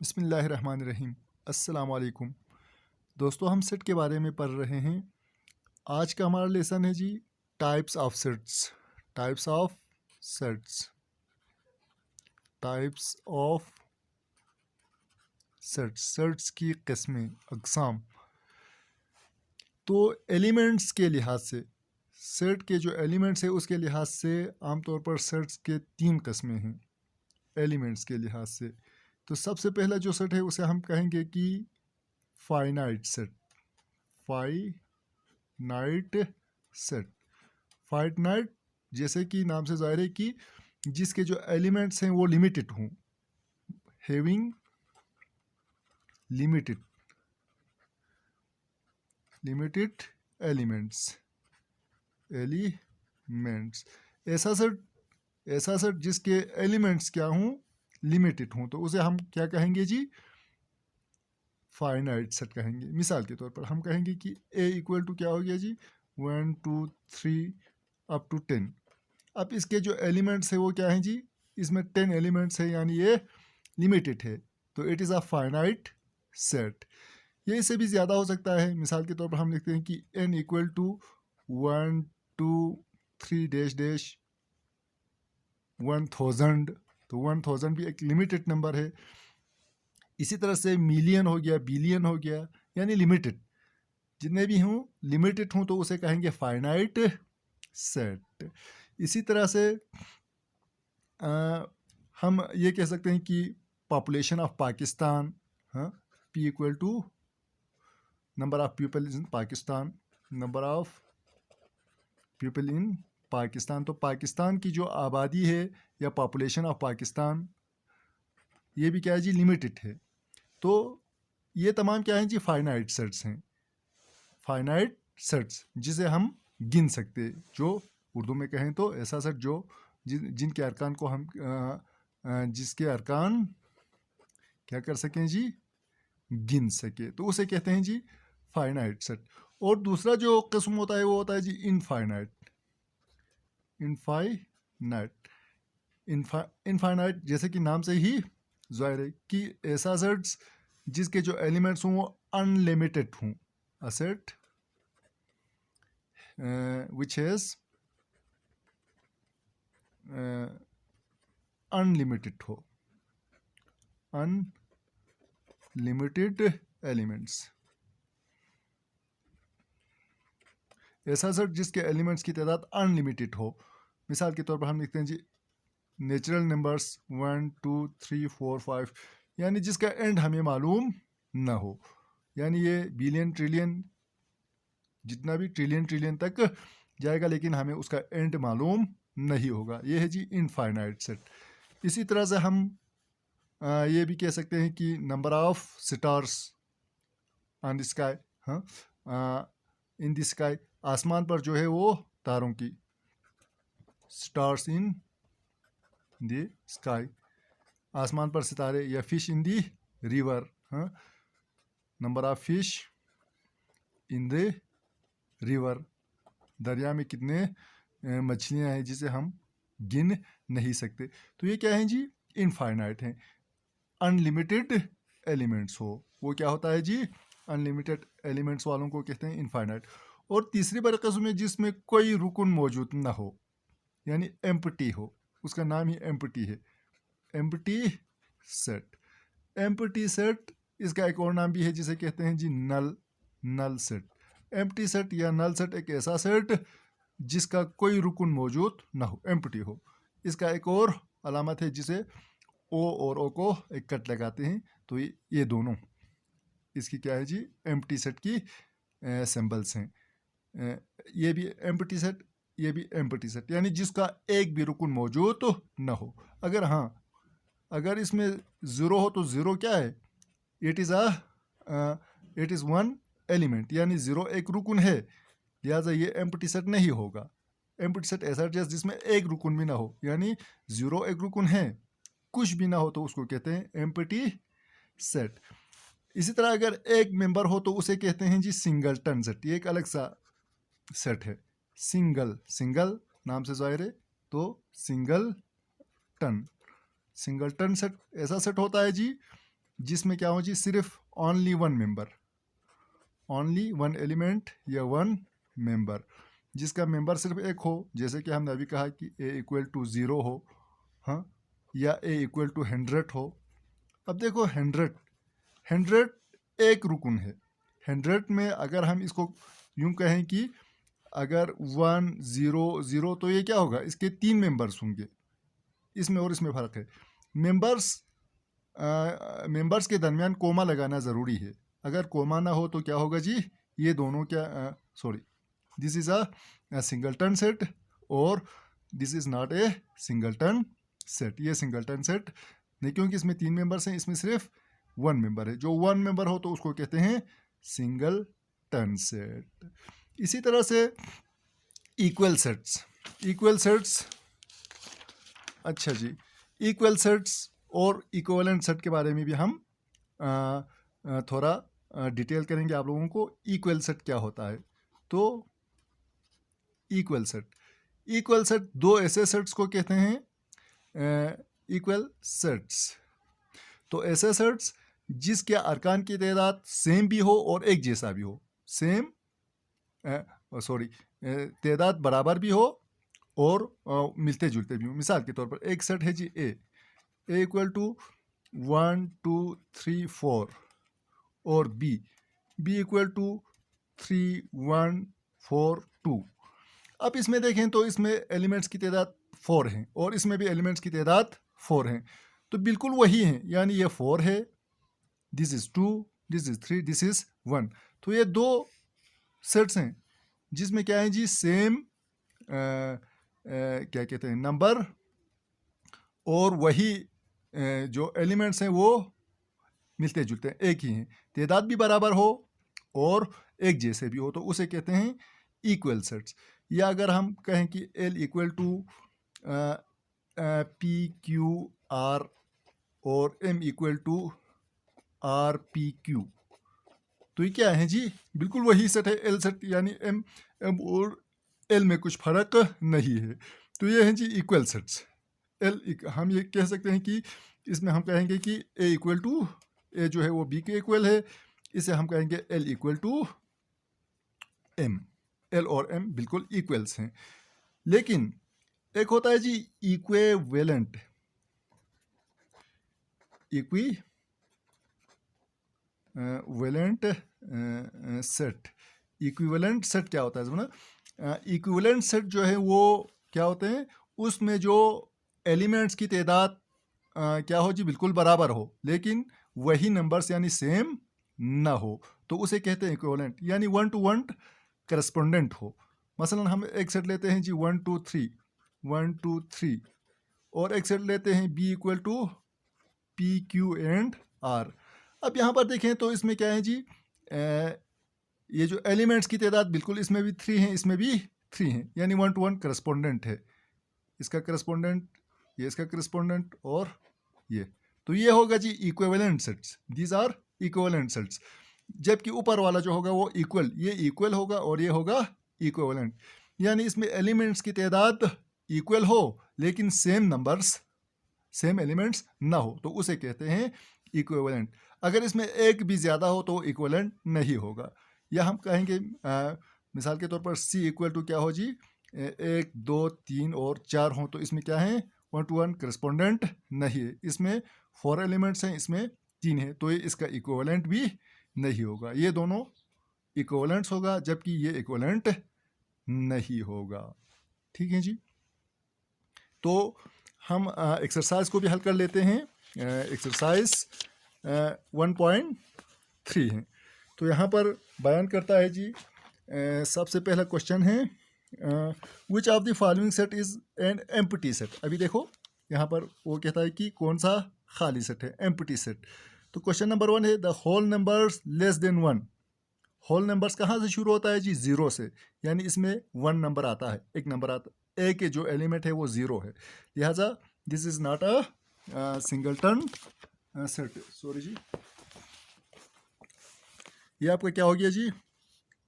बिस्मिल्लाहिर्रहमानिर्रहीम। अस्सलाम वालेकुम दोस्तों, हम सेट के बारे में पढ़ रहे हैं। आज का हमारा लेसन है जी types of sets. Types of sets types of sets sets की किस्में, अक़साम। तो एलिमेंट्स के लिहाज से, सेट के जो एलिमेंट्स है उसके लिहाज से आमतौर पर सेट्स के 3 किस्में हैं। एलिमेंट्स के लिहाज से तो सबसे पहला जो सेट है उसे हम कहेंगे कि finite set. Finite set. Finite जैसे कि नाम से ज़ाहिर है कि जिसके जो एलिमेंट्स हैं वो लिमिटेड हों। Having limited elements. ऐसा सेट जिसके एलिमेंट्स क्या हों, लिमिटेड हों, तो उसे हम क्या कहेंगे जी, फाइनाइट सेट कहेंगे। मिसाल के तौर पर हम कहेंगे कि a इक्वल टू क्या हो गया जी, 1 2 3 अप टू 10। अब इसके जो एलिमेंट्स है वो क्या हैं जी, इसमें 10 एलिमेंट्स है, यानी ये लिमिटेड है, तो it is a finite set. ये इससे भी ज़्यादा हो सकता है। मिसाल के तौर पर हम लिखते हैं कि n equal to 1 2 3 dash dash 1000, तो 1000 भी एक लिमिटेड नंबर है। इसी तरह से मिलियन हो गया, बिलियन हो गया, यानी लिमिटेड। जितने भी हों लिमिटेड हों तो उसे कहेंगे फाइनाइट सेट। इसी तरह से हम ये कह सकते हैं कि पॉपुलेशन ऑफ पाकिस्तान, हाँ, P equal to number of people in Pakistan, number of people in Pakistan. तो पाकिस्तान की जो आबादी है या पॉपुलेशन ऑफ पाकिस्तान, ये भी क्या है जी, लिमिटेड है। तो ये तमाम क्या हैं जी, फाइनाइट सेट्स हैं। फाइनाइट सेट्स जिसे हम गिन सकते, जो उर्दू में कहें तो ऐसा सेट जो जिनके अरकान को हम जिसके अरकान क्या कर सकें जी, गिन सके, तो उसे कहते हैं जी फाइनाइट सेट। और दूसरा जो किस्म होता है वो होता है जी इनफाइनाइट। इनफाइनाइट जैसे कि नाम से ही ज़ाहिर है कि ऐसा सेट्स जिसके जो एलिमेंट्स हों वो अनलिमिटेड हों। A set which has unlimited हो, अनलिमिटेड एलिमेंट्स। ऐसा सेट जिसके एलिमेंट्स की तादाद अनलिमिटेड हो। मिसाल के तौर पर हम लिखते हैं जी नेचुरल नंबर्स 1 2 3 4 5, यानी जिसका एंड हमें मालूम ना हो, यानी ये बिलियन ट्रिलियन जितना भी ट्रिलियन तक जाएगा, लेकिन हमें उसका एंड मालूम नहीं होगा। ये है जी इनफाइनाइट सेट। इसी तरह से हम ये भी कह सकते हैं कि number of stars on the sky, हाँ, इन द स्काई, आसमान पर जो है वो तारों की, स्टार्स इन द स्काई, आसमान पर सितारे, या फिश इन द रिवर, हाँ, number of fish in the river, दरिया में कितने मछलियाँ हैं जिसे हम गिन नहीं सकते। तो ये क्या है जी, इनफाइनाइट हैं। अनलिमिटेड एलिमेंट्स हो वो क्या होता है जी, अनलिमिटेड एलिमेंट्स वालों को कहते हैं इनफाइनाइट। और तीसरी बरकस में जिसमें कोई रुकन मौजूद ना हो, यानी एम्प्टी हो, उसका नाम ही एम्प्टी है, एम्प्टी सेट। एम्प्टी सेट, इसका एक और नाम भी है जिसे कहते हैं जी नल सेट। एम्प्टी सेट या नल सेट एक ऐसा सेट जिसका कोई रुकन मौजूद ना हो, एम्प्टी हो। इसका एक और अलामत है जिसे ओ और ओ को एक कट लगाते हैं, तो ये दोनों इसकी क्या है जी, एम्प्टी सेट की सिंबल्स हैं। ये भी एम्प्टी सेट, ये भी एम्प्टी सेट, यानी जिसका एक भी रुकन मौजूद तो ना हो। अगर हाँ, अगर इसमें ज़ीरो हो तो ज़ीरो क्या है, इट इज़ वन एलिमेंट, यानी ज़ीरो एक रुकन है, लिहाजा ये एम्प्टी सेट नहीं होगा। एम्प्टी सेट ऐसा जिसमें एक रुकन भी ना हो, यानी ज़ीरो एक रुकन है, कुछ भी ना हो, तो उसको कहते हैं एम्प्टी सेट। इसी तरह अगर एक मेंबर हो तो उसे कहते हैं जी सिंगलटन सेट। ये एक अलग सा सेट है। सिंगल नाम से ज़ाहिर है, तो सिंगलटन सेट ऐसा सेट होता है जी जिसमें क्या हो जी, सिर्फ only one member, only one element या वन मेंबर, जिसका मेंबर सिर्फ एक हो, जैसे कि हमने अभी कहा कि a इक्वल टू 0 हो, हाँ, या a इक्वल टू 100 हो। अब देखो 100 एक रुकन है। 100 में अगर हम इसको यूं कहें कि अगर 1 0 0, तो ये क्या होगा, इसके 3 मेंबर्स होंगे, इसमें और इसमें फ़र्क है। मेंबर्स के दरमियान कोमा लगाना ज़रूरी है, अगर कोमा ना हो तो क्या होगा जी, ये दोनों क्या, sorry, this is a singleton set और this is not a singleton set. ये सिंगलटन सेट नहीं, क्योंकि इसमें 3 मेंबर्स हैं, इसमें सिर्फ 1 मेंबर है। जो 1 मेंबर हो तो उसको कहते हैं सिंगलटन सेट। इसी तरह से इक्वल सेट्स, अच्छा जी, इक्वल सेट्स और इक्विवेलेंट सेट के बारे में भी हम थोड़ा डिटेल करेंगे आप लोगों को। इक्वल सेट क्या होता है, तो इक्वल सेट दो ऐसे सेट्स को कहते हैं इक्वल सेट्स। तो ऐसे सेट्स जिसके अरकान की तादाद सेम भी हो और एक जैसा भी हो, तादाद बराबर भी हो और मिलते जुलते भी हो। मिसाल के तौर पर एक सेट है जी ए इक्वल टू 1 2 3 4 और बी इक्वल टू 3 1 4 2। अब इसमें देखें तो इसमें एलिमेंट्स की तादाद 4 हैं और इसमें भी एलिमेंट्स की तादाद 4 हैं, तो बिल्कुल वही हैं, यानी ये 4 है, this is 2, this is 3, this is 1। तो ये दो सेट्स हैं जिसमें क्या है जी, सेम क्या कहते हैं नंबर, और वही जो एलिमेंट्स हैं वो मिलते जुलते हैं, एक ही हैं, तादाद भी बराबर हो और एक जैसे भी हो, तो उसे कहते हैं इक्वल सेट्स। या अगर हम कहें कि L equal to P Q R और M equal to R P Q, तो ये क्या है जी, बिल्कुल वही सेट है, L सेट, यानी M और L में कुछ फ़र्क नहीं है। तो ये हैं जी इक्वल सेट्स। हम ये कह सकते हैं कि इसमें हम कहेंगे कि A इक्वल टू, A जो है वो B के इक्वल है, इसे हम कहेंगे L equal to M। L और M बिल्कुल इक्वल्स हैं। लेकिन एक होता है जी इक्विवेलेंट सेट। इक्विवेलेंट सेट क्या होता है ना, इक्विवेलेंट सेट जो है वो क्या होते हैं, उसमें जो एलिमेंट्स की तादाद क्या हो जी, बिल्कुल बराबर हो, लेकिन वही नंबर्स यानी सेम ना हो, तो उसे कहते हैं इक्विवेलेंट, यानी 1 to 1 करस्पोंडेंट हो। मसलन हम एक सेट लेते हैं जी 1 2 3 1 2 3, और एक सेट लेते हैं B equal to P Q and R। अब यहाँ पर देखें तो इसमें क्या है जी, ये जो एलिमेंट्स की तादाद बिल्कुल इसमें भी 3 हैं, इसमें भी 3 हैं, यानी 1 to 1 करस्पोंडेंट है। इसका करस्पोंडेंट, ये इसका करस्पोंडेंट, और ये, तो ये होगा जी equivalent sets. These are equivalent sets. जबकि ऊपर वाला जो होगा वो इक्वल, ये इक्वल होगा और ये होगा इक्विवेलेंट, यानी इसमें एलिमेंट्स की तादाद इक्वल हो लेकिन सेम एलिमेंट्स ना हो, तो उसे कहते हैं इक्विवेलेंट। अगर इसमें एक भी ज़्यादा हो तो इक्विवेलेंट नहीं होगा। या हम कहेंगे मिसाल के तौर पर C इक्वल टू क्या हो जी, 1 2 3 और 4 हो, तो इसमें क्या है, 1 to 1 करस्पोंडेंट नहीं है। इसमें 4 एलिमेंट्स हैं, इसमें 3 है, तो ये इसका इक्विवेलेंट भी नहीं होगा। ये दोनों इक्विवेलेंट्स होगा, जबकि ये इक्विवेलेंट नहीं होगा। ठीक है जी। तो हम एक्सरसाइज को भी हल कर लेते हैं। एक्सरसाइज 1.3 है, तो यहाँ पर बयान करता है जी, सबसे पहला क्वेश्चन है विच of the following set is an empty set. अभी देखो यहाँ पर वो कहता है कि कौन सा खाली सेट है, एम्प्टी सेट। तो क्वेश्चन नंबर 1 है the whole numbers less than 1। Whole numbers कहाँ से शुरू होता है जी, 0 से, यानी इसमें 1 नंबर आता है, एक नंबर आता है, ए के जो एलिमेंट है वो 0 है, लिहाजा this is not a singleton set. Sorry जी, ये आपका क्या हो गया जी,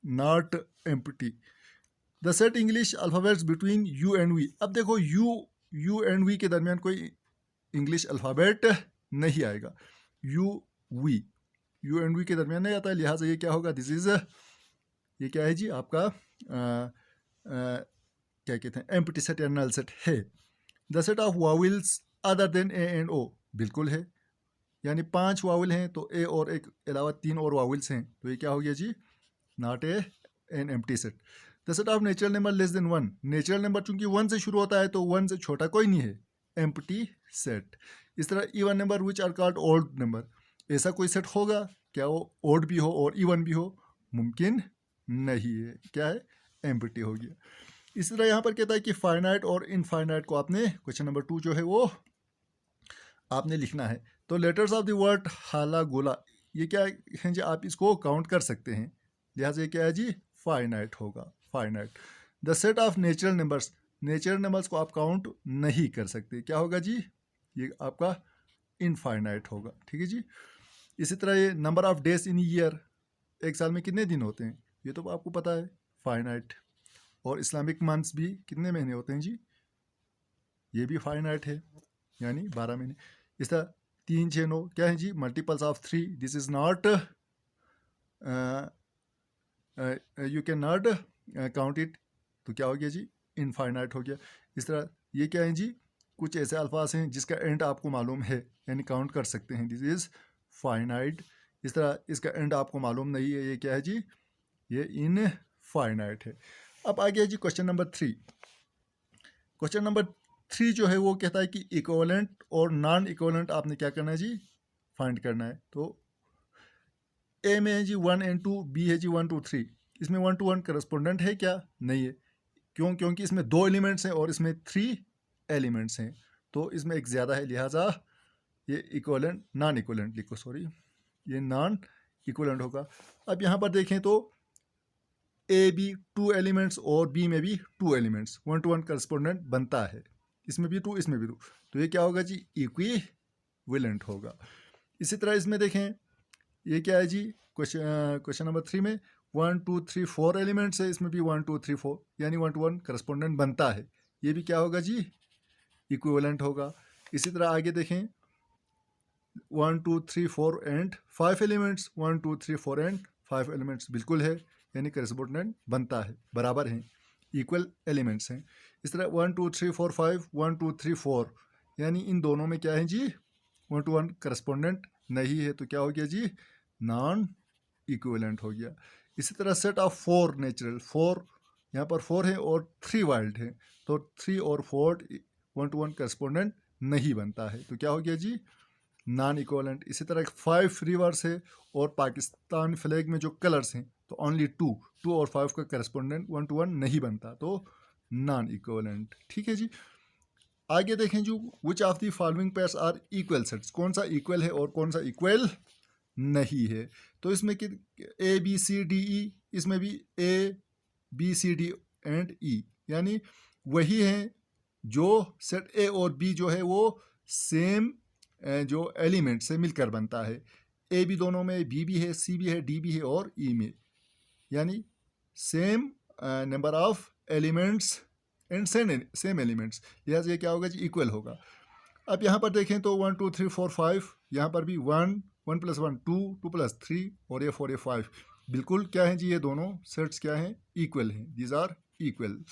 not empty. The set English alphabets between U and V। अब देखो U एंड V के दरमियान कोई इंग्लिश अल्फ़ाबेट नहीं आएगा। U V, U and V के दरमियान नहीं आता है, लिहाजा ये क्या होगा, दिस इज ये क्या है जी आपका क्या कहते हैं, एम्प्टी सेट या नल सेट है। The set of vowels other than A and O, बिल्कुल है, यानी 5 वावल हैं तो ए और एक अलावा 3 और वावल्स हैं, तो ये क्या हो गया जी, not a an empty set. The set of natural number less than 1, natural number चूंकि 1 से शुरू होता है तो 1 से छोटा कोई नहीं है, एम्प्टी सेट। इस तरह even number which are called odd number, ऐसा कोई सेट होगा क्या वो ओड भी हो और इवन भी हो, मुमकिन नहीं है, क्या है, एम्प्टी हो गया। इसी तरह यहाँ पर कहता है कि फाइनाइट और इनफाइनाइट को आपने क्वेश्चन नंबर 2 जो है वो आपने लिखना है। तो लेटर्स ऑफ द वर्ड हाला गोला, ये क्या है जी, आप इसको काउंट कर सकते हैं, लिहाजा ये क्या है जी, फाइनाइट होगा, finite. The set of natural numbers, natural numbers को आप काउंट नहीं कर सकते, क्या होगा जी, ये आपका इनफाइनाइट होगा, ठीक है जी। इसी तरह ये number of days in year, एक साल में कितने दिन होते हैं, ये तो आपको पता है, फाइनाइट। और इस्लामिक मंथ्स भी कितने महीने होते हैं जी, ये भी फाइनाइट है, यानी 12 महीने। इस तरह 3 6 9 क्या है जी, multiples of 3, this is not, you can not count it, तो क्या हो गया जी, इनफाइनाइट हो गया। इस तरह ये क्या है जी, कुछ ऐसे अल्फाज हैं जिसका एंड आपको मालूम है, यानी काउंट कर सकते हैं, दिस इज फाइनाइट। इस तरह इसका एंड आपको मालूम नहीं है, ये क्या है जी, ये इनफाइनाइट है। अब आ गया जी क्वेश्चन नंबर 3। क्वेश्चन नंबर 3 जो है वो कहता है कि इक्विवेलेंट और नॉन इक्विवेलेंट आपने क्या करना है जी, फाइंड करना है। तो ए में है जी 1 and 2, बी है जी 1 2 3, इसमें 1 to 1 करस्पोंडेंट है क्या, नहीं है, क्यों, क्योंकि इसमें 2 एलिमेंट्स हैं और इसमें 3 एलिमेंट्स हैं, तो इसमें एक ज़्यादा है, लिहाजा ये इक्विवेलेंट, नॉन इक्विवेलेंट लिखो, सॉरी, ये नॉन इक्विवेलेंट होगा। अब यहाँ पर देखें तो ए बी 2 एलिमेंट्स और बी में भी 2 एलिमेंट्स, 1 to 1 करस्पोंडेंट बनता है, इसमें भी 2 इसमें भी 2, तो ये क्या होगा जी, इक्विवेलेंट होगा। इसी तरह इसमें देखें, ये क्या है जी, क्वेश्चन नंबर 3 में 1 2 3 4 एलिमेंट्स है, इसमें भी 1 2 3 4, यानी 1 to 1 करस्पोंडेंट बनता है, ये भी क्या होगा जी, इक्विवेलेंट होगा। इसी तरह आगे देखें 1 2 3 4 एंड 5 एलिमेंट्स, 1 2 3 4 एंड 5 एलिमेंट्स बिल्कुल है, यानी करस्पोंडेंट बनता है, बराबर हैं, इक्वल एलिमेंट्स हैं। इस तरह 1 2 3 4 5 1 2 3 4, यानी इन दोनों में क्या है जी, 1 to 1 करस्पोंडेंट नहीं है, तो क्या हो गया जी, नॉन इक्विवेलेंट हो गया। इसी तरह सेट ऑफ 4 नेचुरल, 4 यहाँ पर 4 है और 3 वाइल्ड है, तो 3 और 4 1 to 1 करस्पोंडेंट नहीं बनता है, तो क्या हो गया जी, नॉन इक्विवेलेंट। इसी तरह 5 रिवर्स है और पाकिस्तान फ्लैग में जो कलर्स हैं तो ओनली 2 और 5 का करस्पोंडेंट 1 to 1 नहीं बनता, तो नॉन इक्विवेलेंट, ठीक है जी। आगे देखें जो which of the following pairs are equal sets, कौन सा इक्वल है और कौन सा इक्वल नहीं है। तो इसमें कि ए बी सी डी ई, इसमें भी A B C D and E, यानी वही हैं जो सेट ए और बी जो है वो सेम जो एलिमेंट से मिलकर बनता है, ए बी दोनों में, बी भी है, सी भी है, डी भी है और ई में, यानी same number of elements and same elements, लिहाजा ये क्या होगा जी, इक्वल होगा। अब यहाँ पर देखें तो 1 2 3 4 5, यहाँ पर भी 1 1 + 1 2 2 + 3 और ये 4 ये 5, बिल्कुल क्या है जी, ये दोनों सेट्स क्या हैं, इक्वल हैं, दीज आर इक्वल।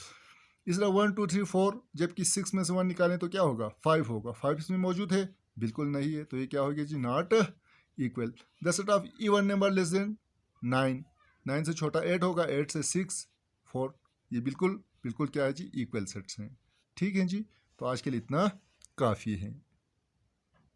इस तरह 1 2 3 4, जबकि 6 में से 1 निकालें तो क्या होगा, 5 होगा, 5 इसमें मौजूद है, बिल्कुल नहीं है, तो ये क्या होगा जी, not equal. The set of even number less than 9, 9 से छोटा 8 होगा, 8 से 6 4, ये बिल्कुल बिल्कुल क्या है जी, इक्वल सेट्स हैं, ठीक है जी। तो आज के लिए इतना काफ़ी है।